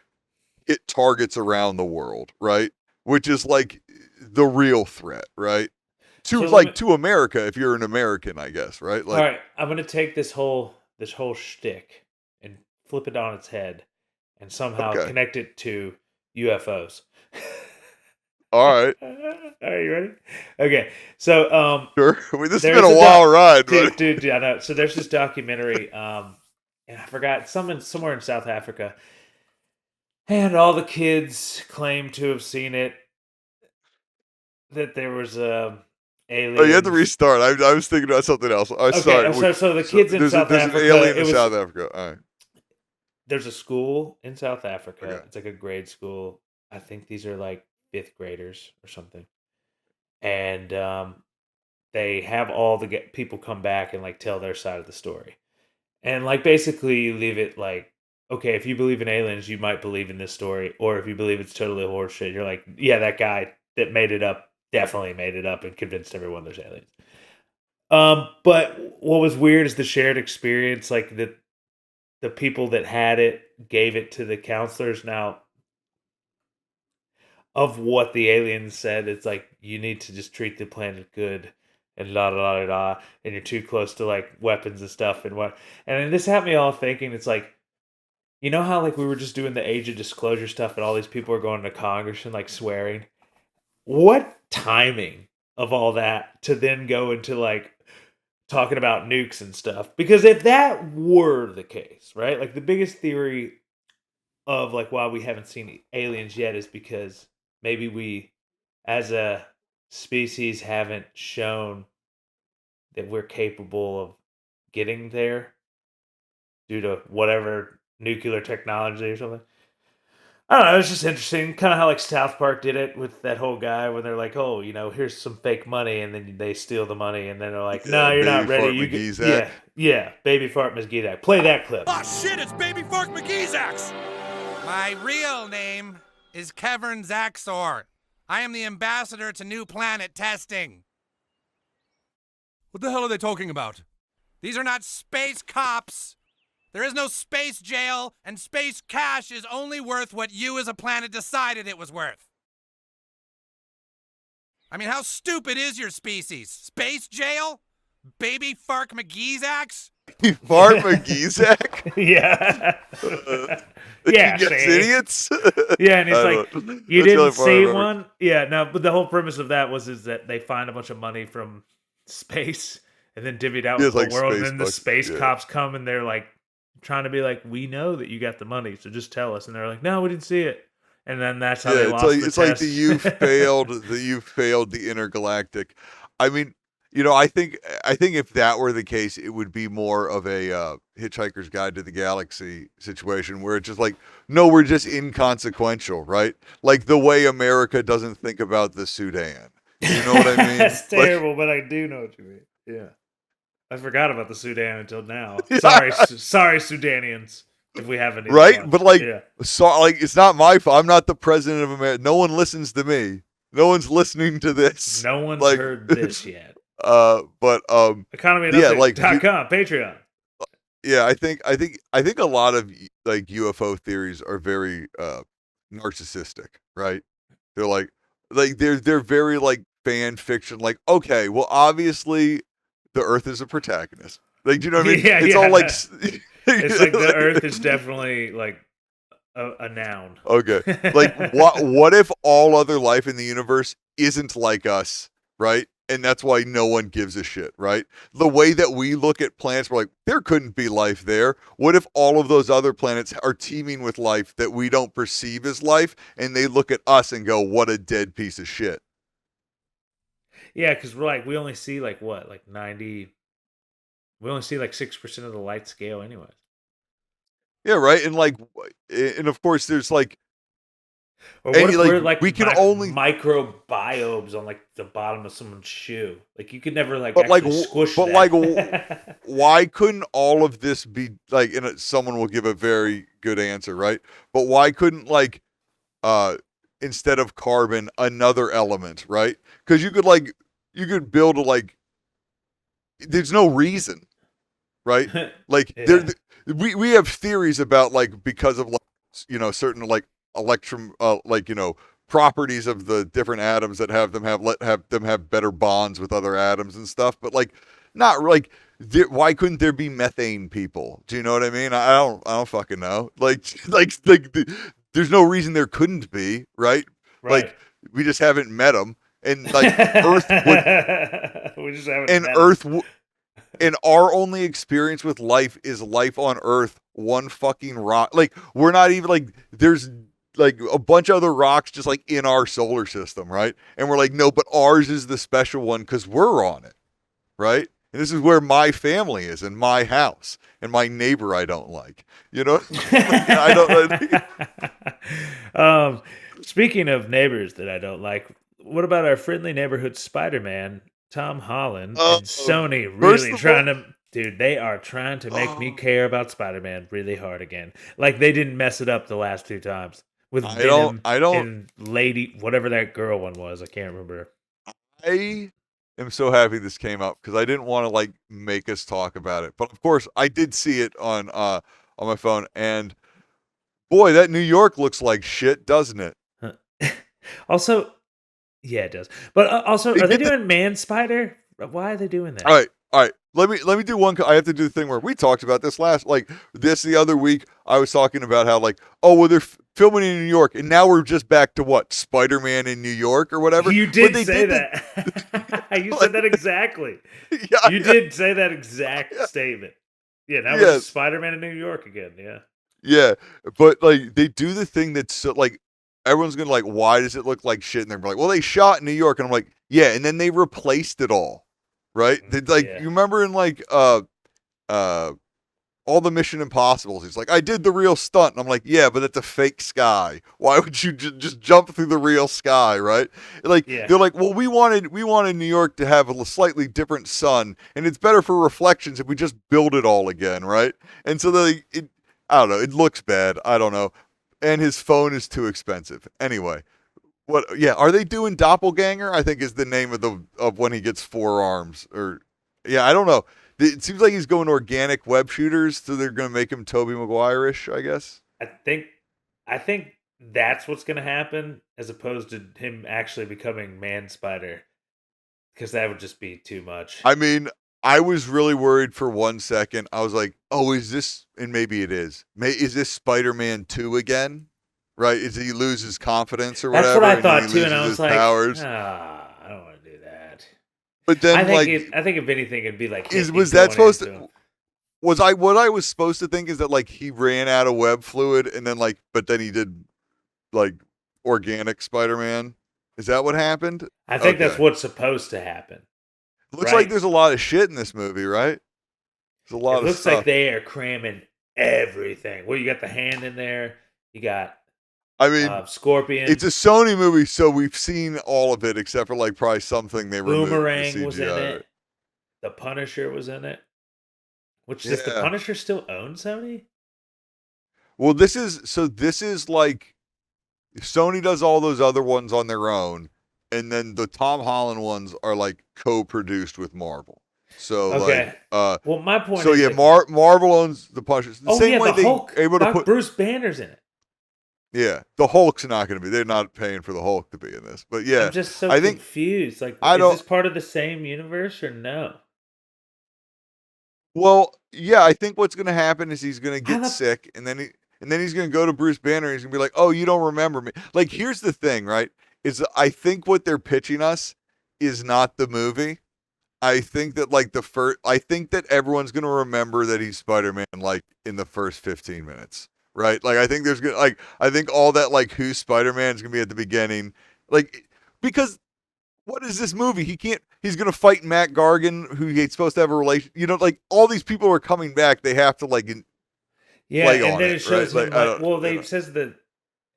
[SPEAKER 2] hit targets around the world, right? Which is like the real threat, right? To America, if you're an American, I guess, right? Like,
[SPEAKER 1] all right, I'm gonna take this whole shtick and flip it on its head and somehow connect it to UFOs.
[SPEAKER 2] All right.
[SPEAKER 1] Are you ready? Okay. So
[SPEAKER 2] sure. I mean, this has been a wild ride,
[SPEAKER 1] dude. I know. So there's this documentary, and I forgot, somewhere in South Africa, and all the kids claim to have seen it. That there was aliens.
[SPEAKER 2] Oh, you had to restart. I was thinking about something else. Sorry.
[SPEAKER 1] So the kids in South Africa.
[SPEAKER 2] There's an alien in South Africa. All right.
[SPEAKER 1] There's a school in South Africa.
[SPEAKER 2] Okay.
[SPEAKER 1] It's like a grade school. I think these are like 5th graders or something, and they have all the people come back and like tell their side of the story, and like basically you leave it like, okay, if you believe in aliens, you might believe in this story, or if you believe it's totally horseshit, you're like, yeah, that guy that made it up definitely made it up and convinced everyone there's aliens. But what was weird is the shared experience, like the people that had it gave it to the counselors. Now, of what the aliens said, it's like you need to just treat the planet good and la da da da da, and you're too close to like weapons and stuff and what. And then this had me all thinking, it's like, you know how like we were just doing the age of disclosure stuff, and all these people are going to Congress and like swearing. What timing of all that to then go into like talking about nukes and stuff? Because if that were the case, right? Like the biggest theory of like why we haven't seen aliens yet is because maybe we as a species haven't shown that we're capable of getting there due to whatever nuclear technology or something. I don't know. It was just interesting, kind of how like South Park did it with that whole guy when they're like, "Oh, here's some fake money," and then they steal the money, and then they're like, "No, you're
[SPEAKER 2] Baby
[SPEAKER 1] not ready."
[SPEAKER 2] Fart
[SPEAKER 1] You
[SPEAKER 2] McGee's
[SPEAKER 1] get,
[SPEAKER 2] act.
[SPEAKER 1] yeah, baby fart McGee's. Play that clip.
[SPEAKER 4] Oh shit, it's Baby Fart McGee's axe! My real name is Kevin Zaxor. I am the ambassador to New Planet Testing. What the hell are they talking about? These are not space cops. There is no space jail, and space cash is only worth what you as a planet decided it was worth. I mean, how stupid is your species? Space jail? Baby Fart McGee's axe?
[SPEAKER 2] Fart McGee's act?
[SPEAKER 1] Yeah.
[SPEAKER 2] Yeah,
[SPEAKER 1] see?
[SPEAKER 2] idiots.
[SPEAKER 1] Yeah, and he's
[SPEAKER 2] I
[SPEAKER 1] like,
[SPEAKER 2] don't know.
[SPEAKER 1] you
[SPEAKER 2] That's the only
[SPEAKER 1] didn't
[SPEAKER 2] part I
[SPEAKER 1] see
[SPEAKER 2] remember.
[SPEAKER 1] one? Yeah, no, but the whole premise of that is that they find a bunch of money from space and then divvy it out
[SPEAKER 2] Yeah,
[SPEAKER 1] with the
[SPEAKER 2] it's
[SPEAKER 1] whole
[SPEAKER 2] like
[SPEAKER 1] world, and
[SPEAKER 2] space
[SPEAKER 1] then the
[SPEAKER 2] bucks,
[SPEAKER 1] space
[SPEAKER 2] yeah.
[SPEAKER 1] cops come and they're like trying to be like, we know that you got the money, so just tell us. And they're like, no, we didn't see it. And then that's how they
[SPEAKER 2] Yeah,
[SPEAKER 1] lost the
[SPEAKER 2] it's like
[SPEAKER 1] test.
[SPEAKER 2] you failed the intergalactic. I mean, I think if that were the case, it would be more of a Hitchhiker's Guide to the Galaxy situation where it's just like, no, we're just inconsequential, right? Like the way America doesn't think about the Sudan. You know what I mean?
[SPEAKER 1] That's
[SPEAKER 2] Like-
[SPEAKER 1] terrible, but I do know what you mean. Yeah. I forgot about the Sudan until now.
[SPEAKER 2] Yeah.
[SPEAKER 1] Sorry, Sudanians, if we have any.
[SPEAKER 2] Right?
[SPEAKER 1] left.
[SPEAKER 2] But like,
[SPEAKER 1] yeah.
[SPEAKER 2] so like, it's not my fault. I'm not the president of America. No one listens to me. No one's listening to this.
[SPEAKER 1] No one's
[SPEAKER 2] like-
[SPEAKER 1] heard this yet.
[SPEAKER 2] But
[SPEAKER 1] EconomyandUpdate.com, Patreon.
[SPEAKER 2] yeah, I think a lot of like UFO theories are very narcissistic, right? They're like they're very like fan fiction. Like, okay, well, obviously the Earth is a protagonist. Like, do you know what I mean?
[SPEAKER 1] Yeah,
[SPEAKER 2] it's
[SPEAKER 1] yeah.
[SPEAKER 2] all like
[SPEAKER 1] It's like the Earth is definitely like a noun.
[SPEAKER 2] okay. Like, what if all other life in the universe isn't like us, right? And that's why no one gives a shit, right? The way that we look at planets, we're like, there couldn't be life there. What if all of those other planets are teeming with life that we don't perceive as life, and they look at us and go, what a dead piece of shit?
[SPEAKER 1] Yeah, because we only see like what, like 90. We only see like 6% of the light scale, anyways.
[SPEAKER 2] Yeah, right. And of course, there's like,
[SPEAKER 1] Or what
[SPEAKER 2] And,
[SPEAKER 1] if
[SPEAKER 2] like,
[SPEAKER 1] we're like
[SPEAKER 2] we can only-
[SPEAKER 1] microbiomes on like the bottom of someone's shoe? Like you could never like
[SPEAKER 2] But, like,
[SPEAKER 1] actually squish
[SPEAKER 2] but,
[SPEAKER 1] that.
[SPEAKER 2] like, why couldn't all of this be like? And someone will give a very good answer, right? But why couldn't like, instead of carbon, another element, right? Because you could build a like. There's no reason, right? Like
[SPEAKER 1] Yeah.
[SPEAKER 2] we have theories about like because of like certain like electron properties of the different atoms that have them have better bonds with other atoms and stuff, but like not like why couldn't there be methane people? Do you know what I mean? I don't fucking know. Like there's no reason there couldn't be, right?
[SPEAKER 1] Right.
[SPEAKER 2] Like we just haven't met them, and like Earth would.
[SPEAKER 1] We just haven't
[SPEAKER 2] And
[SPEAKER 1] met 'em.
[SPEAKER 2] Earth, and our only experience with life is life on Earth, one fucking rock. Like, we're not even like, there's like a bunch of other rocks just like in our solar system, right? And we're like, no, but ours is the special one because we're on it, right? And this is where my family is, and my house, and my neighbor I don't like, you know? I don't.
[SPEAKER 1] Speaking of neighbors that I don't like, what about our friendly neighborhood Spider-Man, Tom Holland, and Sony
[SPEAKER 2] First
[SPEAKER 1] really
[SPEAKER 2] of all,
[SPEAKER 1] trying to dude, they are trying to make me
[SPEAKER 2] oh,
[SPEAKER 1] care about Spider-Man really hard again. Like they didn't mess it up the last 2 times with
[SPEAKER 2] I don't,
[SPEAKER 1] Venom
[SPEAKER 2] I don't,
[SPEAKER 1] and Lady whatever that girl one was. I can't remember.
[SPEAKER 2] I am so happy this came up because I didn't want to like make us talk about it, but of course I did see it on my phone, and boy, that New York looks like shit, doesn't it?
[SPEAKER 1] Huh. Also, yeah, it does. But also,
[SPEAKER 2] They
[SPEAKER 1] are they
[SPEAKER 2] did the
[SPEAKER 1] doing Man Spider? Why are they doing
[SPEAKER 2] all
[SPEAKER 1] that?
[SPEAKER 2] right, all right. Let me do one. I have to do the thing where we talked about this the other week. I was talking about how like, oh well, they're filming in New York, and now we're just back to what, Spider-Man in New York or whatever.
[SPEAKER 1] You
[SPEAKER 2] But
[SPEAKER 1] did
[SPEAKER 2] they
[SPEAKER 1] say
[SPEAKER 2] did
[SPEAKER 1] that. You said
[SPEAKER 2] like,
[SPEAKER 1] that exactly.
[SPEAKER 2] yeah,
[SPEAKER 1] You did say that exact statement. Yeah, now we're
[SPEAKER 2] yeah,
[SPEAKER 1] just Spider-Man in New York again. Yeah.
[SPEAKER 2] yeah. But like they do the thing that's so, like everyone's gonna like, why does it look like shit? And they're like, well, they shot in New York, and I'm like, yeah, and then they replaced it all, right? They like
[SPEAKER 1] Yeah.
[SPEAKER 2] you remember in like uh all the Mission Impossibles. He's like, I did the real stunt. And I'm like, yeah, but it's a fake sky. Why would you just jump through the real sky, right? Like,
[SPEAKER 1] Yeah.
[SPEAKER 2] they're like, well, we wanted New York to have a slightly different sun, and it's better for reflections if we just build it all again, right? And so I don't know, it looks bad. I don't know. And his phone is too expensive. Anyway, what? Yeah, are they doing Doppelganger? I think is the name of when he gets 4 arms. Or yeah, I don't know. It seems like he's going organic web shooters, so they're going to make him Tobey Maguire-ish, I guess.
[SPEAKER 1] I think that's what's gonna happen, as opposed to him actually becoming Man Spider, because that would just be too much.
[SPEAKER 2] I mean, I was really worried for 1 second. I was like, "Oh, is this?" And maybe it is. Is this Spider-Man 2 again? Right? Is he lose his confidence or
[SPEAKER 1] That's
[SPEAKER 2] whatever,
[SPEAKER 1] what I
[SPEAKER 2] and then he
[SPEAKER 1] thought too, and
[SPEAKER 2] loses
[SPEAKER 1] I
[SPEAKER 2] his
[SPEAKER 1] was like,
[SPEAKER 2] powers?
[SPEAKER 1] I don't want to do that.
[SPEAKER 2] But then, like,
[SPEAKER 1] I think if anything, it'd be like
[SPEAKER 2] was that supposed
[SPEAKER 1] into him.
[SPEAKER 2] to? Was I what I was supposed to think is that like he ran out of web fluid and then like, but then he did like organic Spider-Man? Is that what happened?
[SPEAKER 1] I think that's
[SPEAKER 2] Okay.
[SPEAKER 1] what's supposed to happen.
[SPEAKER 2] Looks like
[SPEAKER 1] Right?
[SPEAKER 2] there's a lot of shit in this movie, right? There's a lot
[SPEAKER 1] It
[SPEAKER 2] of
[SPEAKER 1] looks like
[SPEAKER 2] stuff.
[SPEAKER 1] they are cramming everything. Well, you got the hand in there. You got
[SPEAKER 2] I mean,
[SPEAKER 1] Scorpion.
[SPEAKER 2] it's a Sony movie, so we've seen all of it except for like probably something they removed.
[SPEAKER 1] Boomerang
[SPEAKER 2] The
[SPEAKER 1] was in
[SPEAKER 2] CGI,
[SPEAKER 1] it.
[SPEAKER 2] right?
[SPEAKER 1] The Punisher was in it. Which does the
[SPEAKER 2] Yeah.
[SPEAKER 1] Punisher still own Sony?
[SPEAKER 2] Well, this is like Sony does all those other ones on their own, and then the Tom Holland ones are like co-produced with Marvel. So
[SPEAKER 1] Okay.
[SPEAKER 2] like
[SPEAKER 1] Well, my point
[SPEAKER 2] so
[SPEAKER 1] is
[SPEAKER 2] yeah,
[SPEAKER 1] like,
[SPEAKER 2] Marvel owns the Punisher. The
[SPEAKER 1] oh
[SPEAKER 2] same
[SPEAKER 1] yeah,
[SPEAKER 2] way
[SPEAKER 1] the
[SPEAKER 2] they
[SPEAKER 1] Hulk.
[SPEAKER 2] able to put
[SPEAKER 1] Bruce Banner's in it.
[SPEAKER 2] yeah, the Hulk's not going to be. They're not paying for the Hulk to be in this. But yeah,
[SPEAKER 1] I'm just so
[SPEAKER 2] I think
[SPEAKER 1] confused. Like,
[SPEAKER 2] I
[SPEAKER 1] is
[SPEAKER 2] don't.
[SPEAKER 1] this part of the same universe or no?
[SPEAKER 2] Well, yeah, I think what's going to happen is he's going to
[SPEAKER 1] How
[SPEAKER 2] get
[SPEAKER 1] the
[SPEAKER 2] sick, and then he's going to go to Bruce Banner. And he's going to be like, "Oh, you don't remember me." Like, here's the thing, right? Is I think what they're pitching us is not the movie. I think that like I think that everyone's going to remember that he's Spider-Man like in the first 15 minutes, right? Like, I think there's going to like I think all that like who's Spider-Man is going to be at the beginning, like because what is this movie? He's going to fight Matt Gargan, who he's supposed to have a relation. You know, like all these people are coming back. They have to like
[SPEAKER 1] Yeah,
[SPEAKER 2] play
[SPEAKER 1] and
[SPEAKER 2] on
[SPEAKER 1] then
[SPEAKER 2] it,
[SPEAKER 1] it shows
[SPEAKER 2] right?
[SPEAKER 1] him
[SPEAKER 2] Like I
[SPEAKER 1] like,
[SPEAKER 2] don't,
[SPEAKER 1] well,
[SPEAKER 2] you
[SPEAKER 1] they
[SPEAKER 2] know.
[SPEAKER 1] says that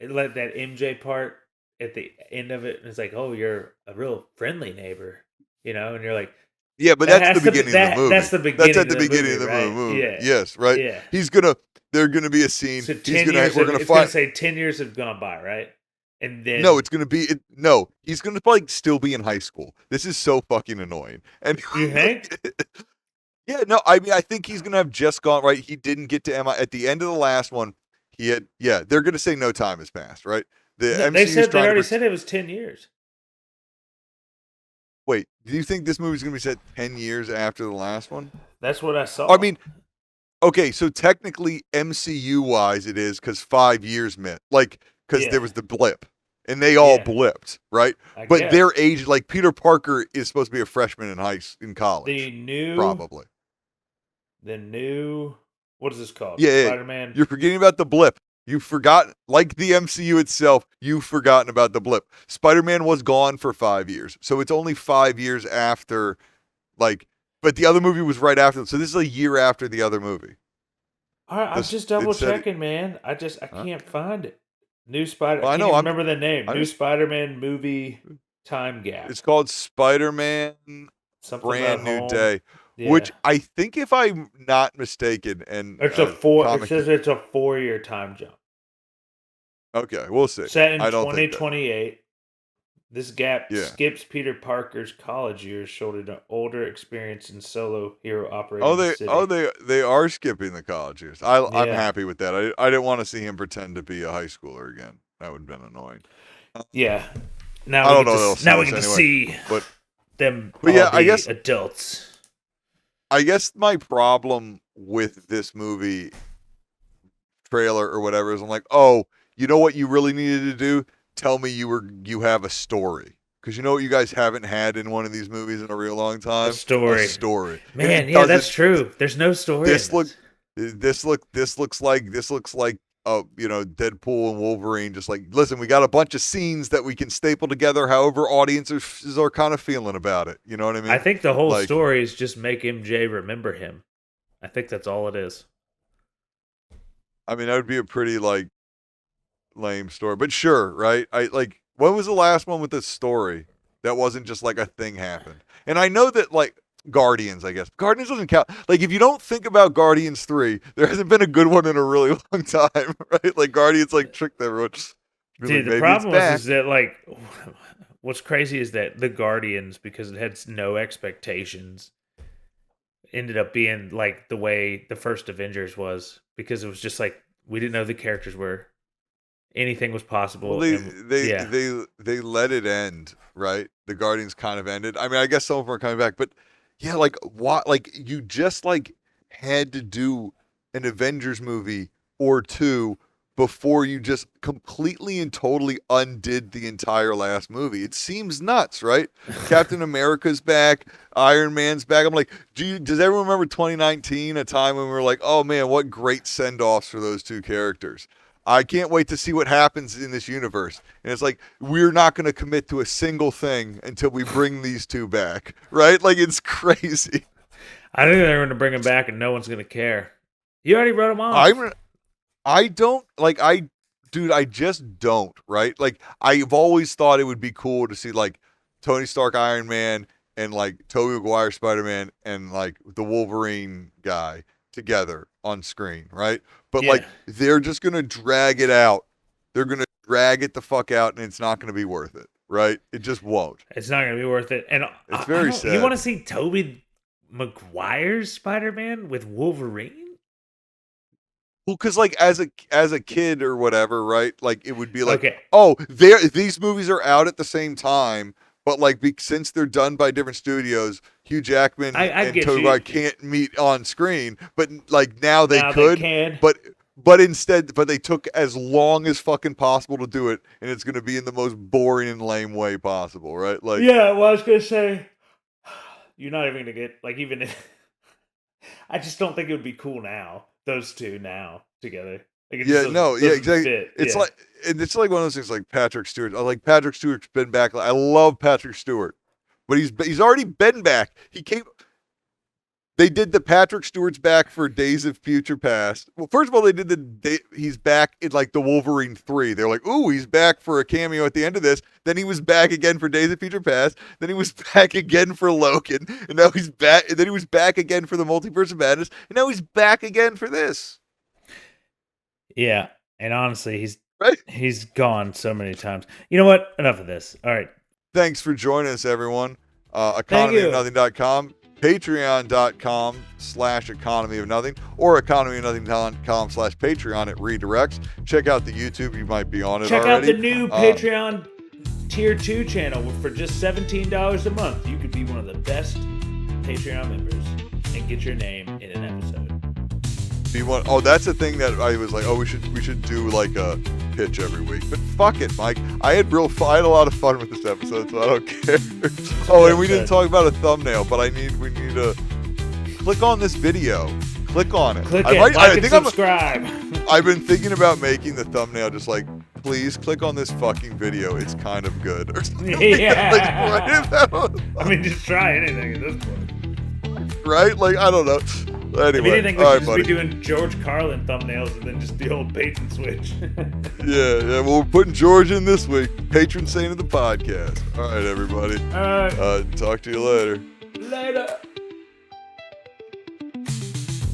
[SPEAKER 1] it let that MJ part at the end of it, and it's like, oh, you're a real friendly neighbor, and you're like,
[SPEAKER 2] Yeah, but
[SPEAKER 1] that
[SPEAKER 2] that's the
[SPEAKER 1] has to be
[SPEAKER 2] beginning of the movie.
[SPEAKER 1] that's the
[SPEAKER 2] That's
[SPEAKER 1] beginning
[SPEAKER 2] at the
[SPEAKER 1] of the
[SPEAKER 2] beginning
[SPEAKER 1] movie,
[SPEAKER 2] of the
[SPEAKER 1] right?
[SPEAKER 2] movie.
[SPEAKER 1] Yeah,
[SPEAKER 2] Yes, right.
[SPEAKER 1] yeah.
[SPEAKER 2] There's gonna be a scene.
[SPEAKER 1] So 10 years,
[SPEAKER 2] We're gonna
[SPEAKER 1] it's gonna
[SPEAKER 2] fight.
[SPEAKER 1] say 10 years have gone by, right? And
[SPEAKER 2] No,
[SPEAKER 1] then
[SPEAKER 2] it's gonna be no. He's gonna like still be in high school. This is so fucking annoying. And
[SPEAKER 1] you think?
[SPEAKER 2] yeah, no, I mean I think he's gonna have just gone right. He didn't get to MI at the end of the last one. He had they're gonna say no time has passed, right? The
[SPEAKER 1] No,
[SPEAKER 2] MCU's
[SPEAKER 1] they
[SPEAKER 2] trying
[SPEAKER 1] already
[SPEAKER 2] to
[SPEAKER 1] said it was 10 years.
[SPEAKER 2] wait. Do you think this movie's gonna be set 10 years after the last one?
[SPEAKER 1] That's what I saw.
[SPEAKER 2] I mean, okay, so technically MCU wise it is because 5 years meant like because there
[SPEAKER 1] yeah,
[SPEAKER 2] was the blip and they all
[SPEAKER 1] yeah,
[SPEAKER 2] blipped, right?
[SPEAKER 1] I
[SPEAKER 2] But their
[SPEAKER 1] guess
[SPEAKER 2] age, like Peter Parker is supposed to be a freshman in
[SPEAKER 1] the
[SPEAKER 2] college,
[SPEAKER 1] new
[SPEAKER 2] probably.
[SPEAKER 1] the new what is this called?
[SPEAKER 2] Yeah,
[SPEAKER 1] Spider-Man.
[SPEAKER 2] you're forgetting about the blip. You've forgotten, like the MCU itself, you've forgotten about the blip. Spider-Man was gone for 5 years, so it's only 5 years after, like, but the other movie was right after, so this is a year after the other movie.
[SPEAKER 1] All right, I'm
[SPEAKER 2] This
[SPEAKER 1] just double
[SPEAKER 2] it said,
[SPEAKER 1] checking, man. I
[SPEAKER 2] huh?
[SPEAKER 1] can't find it. New Spider.
[SPEAKER 2] Well,
[SPEAKER 1] I
[SPEAKER 2] I
[SPEAKER 1] can't
[SPEAKER 2] know.
[SPEAKER 1] even remember the name.
[SPEAKER 2] I
[SPEAKER 1] New
[SPEAKER 2] just-
[SPEAKER 1] Spider-Man movie time gap.
[SPEAKER 2] It's called Spider-Man
[SPEAKER 1] Something
[SPEAKER 2] Brand
[SPEAKER 1] about
[SPEAKER 2] New
[SPEAKER 1] home.
[SPEAKER 2] Day,
[SPEAKER 1] Yeah.
[SPEAKER 2] which I think, if I'm not mistaken, and
[SPEAKER 1] It's a four. It
[SPEAKER 2] comic-
[SPEAKER 1] says it's a 4-year time jump.
[SPEAKER 2] Okay, we'll see.
[SPEAKER 1] Set in
[SPEAKER 2] I don't think that.
[SPEAKER 1] 2028. This gap
[SPEAKER 2] Yeah.
[SPEAKER 1] skips Peter Parker's college years, shouldered an older experience in solo hero operating
[SPEAKER 2] Oh,
[SPEAKER 1] the city.
[SPEAKER 2] they are skipping the college years. I'm
[SPEAKER 1] Yeah.
[SPEAKER 2] happy with that. I didn't want to see him pretend to be a high schooler again. That would have been annoying.
[SPEAKER 1] Yeah.
[SPEAKER 2] I
[SPEAKER 1] Now
[SPEAKER 2] don't
[SPEAKER 1] we
[SPEAKER 2] know
[SPEAKER 1] get
[SPEAKER 2] they'll
[SPEAKER 1] to,
[SPEAKER 2] see
[SPEAKER 1] now we
[SPEAKER 2] this
[SPEAKER 1] get to
[SPEAKER 2] anyway,
[SPEAKER 1] see
[SPEAKER 2] but-
[SPEAKER 1] them
[SPEAKER 2] but yeah,
[SPEAKER 1] all
[SPEAKER 2] I
[SPEAKER 1] be
[SPEAKER 2] guess-
[SPEAKER 1] adults.
[SPEAKER 2] I guess my problem with this movie trailer or whatever is I'm like, oh, you know what you really needed to do? Tell me you have a story. Because you know what you guys haven't had in one of these movies in a real long time?
[SPEAKER 1] A story.
[SPEAKER 2] A story. And
[SPEAKER 1] Man,
[SPEAKER 2] it
[SPEAKER 1] yeah, that's
[SPEAKER 2] doesn't-
[SPEAKER 1] true. There's no story.
[SPEAKER 2] This
[SPEAKER 1] in
[SPEAKER 2] looks like Deadpool and Wolverine. Just like, listen, we got a bunch of scenes that we can staple together. However, audiences are kind of feeling about it. You know what I mean?
[SPEAKER 1] I think the whole
[SPEAKER 2] Like-
[SPEAKER 1] story is just make MJ remember him. I think that's all it is.
[SPEAKER 2] I mean, that would be a pretty like lame story, but sure, right? When was the last one with this story that wasn't just like a thing happened? And I know that like Guardians, I guess Guardians doesn't count. Like, if you don't think about Guardians 3, there hasn't been a good one in a really long time, right? Like Guardians like tricked everyone. Be
[SPEAKER 1] Dude,
[SPEAKER 2] like,
[SPEAKER 1] the
[SPEAKER 2] "Maybe
[SPEAKER 1] problem
[SPEAKER 2] it's back."
[SPEAKER 1] is that like what's crazy is that the Guardians, because it had no expectations, ended up being like the way the first Avengers was, because it was just like we didn't know who the characters were. Anything was possible.
[SPEAKER 2] Well,
[SPEAKER 1] and- yeah.
[SPEAKER 2] they let it end, right? The Guardians kind of ended. I mean, I guess some of them are coming back, but yeah, like what? Like you just like had to do an Avengers movie or two before you just completely and totally undid the entire last movie. It seems nuts, right? Captain America's back, Iron Man's back. I'm like, does everyone remember 2019, a time when we were like, oh man, what great send-offs for those two characters? I can't wait to see what happens in this universe. And it's like, we're not going to commit to a single thing until we bring these two back, right? Like, it's crazy.
[SPEAKER 1] I think they're going to bring him back and no one's going to care. You already wrote him off.
[SPEAKER 2] I don't, like, dude, I just don't, right? Like, I've always thought it would be cool to see, like, Tony Stark Iron Man and, like, Tobey Maguire Spider-Man and, like, the Wolverine guy together on screen, right? But, like, they're just going to drag it out. They're going to drag it the fuck out, and it's not going to be worth it, right? It just won't.
[SPEAKER 1] It's not going to be worth it. And
[SPEAKER 2] It's very sad.
[SPEAKER 1] You want to see Tobey Maguire's Spider-Man with Wolverine?
[SPEAKER 2] Well, because like as a kid or whatever, right? Like it would be like,
[SPEAKER 1] Okay.
[SPEAKER 2] oh, these movies are out at the same time, but like since they're done by different studios, Hugh Jackman and Tobey Maguire can't meet on screen. But like now they could,
[SPEAKER 1] can.
[SPEAKER 2] but instead, they took as long as fucking possible to do it, and it's going to be in the most boring and lame way possible, right? Like,
[SPEAKER 1] yeah, well, I was going to say, you're not even going to get, like, even if, I just don't think it would be cool now, those two now together. Like, it just
[SPEAKER 2] exactly.
[SPEAKER 1] fit.
[SPEAKER 2] It's like, and it's like one of those things like Patrick Stewart. Like Patrick Stewart's been back. I love Patrick Stewart, but he's already been back. They did the Patrick Stewart's back for Days of Future Past. Well, first of all, they did he's back in like the Wolverine 3. They're like, ooh, he's back for a cameo at the end of this. Then he was back again for Days of Future Past. Then he was back again for Logan. And now he's back. And then he was back again for the Multiverse of Madness. And now he's back again for this.
[SPEAKER 1] Yeah. And honestly,
[SPEAKER 2] Right?
[SPEAKER 1] he's gone so many times. You know what? Enough of this. All right.
[SPEAKER 2] Thanks for joining us, everyone. Economyofnothing.com. Patreon.com/Economy of Nothing or economyofnothing.com/Patreon. It redirects. Check out the YouTube. You might be on it
[SPEAKER 1] Check
[SPEAKER 2] already.
[SPEAKER 1] out the new Patreon Tier 2 channel for just $17 a month. You could be one of the best Patreon members and get your name in an episode.
[SPEAKER 2] That's the thing that I was like, we should do like a pitch every week. But fuck it, Mike. I had a lot of fun with this episode, so I don't care. And we didn't talk about a thumbnail, but we need to click on this video. Click on it.
[SPEAKER 1] Subscribe.
[SPEAKER 2] I've been thinking about making the thumbnail just like, please click on this fucking video. It's kind of good. Or something.
[SPEAKER 1] Yeah. I mean, just try anything at this point.
[SPEAKER 2] Right? Like, I don't know. Anyway,
[SPEAKER 1] If anything, we
[SPEAKER 2] all
[SPEAKER 1] should
[SPEAKER 2] right,
[SPEAKER 1] just be
[SPEAKER 2] buddy.
[SPEAKER 1] doing George Carlin thumbnails and then just the old bait and switch.
[SPEAKER 2] Yeah. Well, we're putting George in this week. Patron saint of the podcast. All right, everybody.
[SPEAKER 1] All right.
[SPEAKER 2] Talk to you later.
[SPEAKER 1] Later.